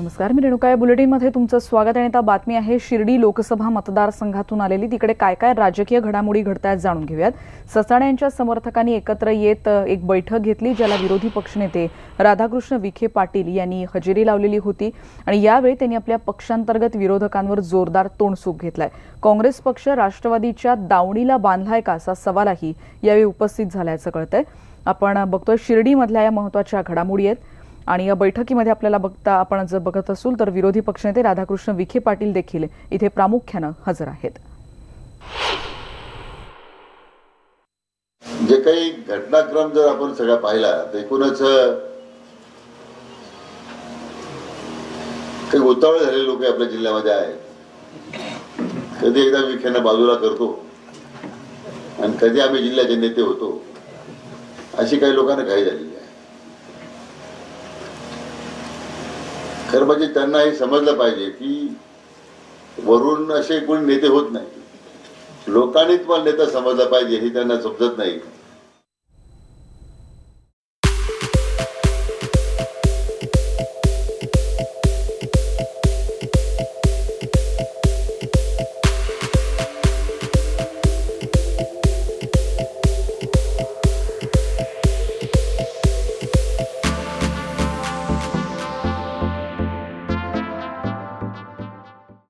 नमस्कार, मी रेणुका. या बुलेटिनमध्ये तुमचं स्वागत आहे. आता बातमी आहे शिर्डी लोकसभा मतदारसंघातून आलेली. तिकडे काय काय राजकीय घडामोडी घडतायत जाणून घेऊयात. ससाणे यांच्या समर्थकांनी एकत्र येत एक बैठक घेतली, ज्याला विरोधी पक्षनेते राधाकृष्ण विखे पाटील यांनी हजेरी लावलेली होती आणि यावेळी त्यांनी आपल्या पक्षांतर्गत विरोधकांवर जोरदार तोंडसूक घेतलाय. काँग्रेस पक्ष राष्ट्रवादीच्या दावणीला बांधलाय का असा सवालही यावेळी उपस्थित झाल्याचं कळतंय. आपण बघतोय शिर्डीमधल्या या महत्त्वाच्या घडामोडी आहेत आणि या बैठकीमध्ये आपल्याला आपण जर बघत असू तर विरोधी पक्षनेते राधाकृष्ण विखे पाटील देखील इथे प्रामुख्याने हजर आहेत. जे काही घटनाक्रम जर आपण सगळा पाहिला तर एकूणच काही उतावळे झालेले लोक आपल्या जिल्ह्यामध्ये आहेत. कधी एकदा विखेंना बाजूला करतो आणि कधी आम्ही जिल्ह्याचे नेते होतो, अशी काही लोकांना घाई झालेली आहे. खरं म्हणजे त्यांना हे समजलं पाहिजे की वरून असे कोणी नेते होत नाही. लोकांनी तुम्हाला नेता समजला पाहिजे हे त्यांना समजत नाही.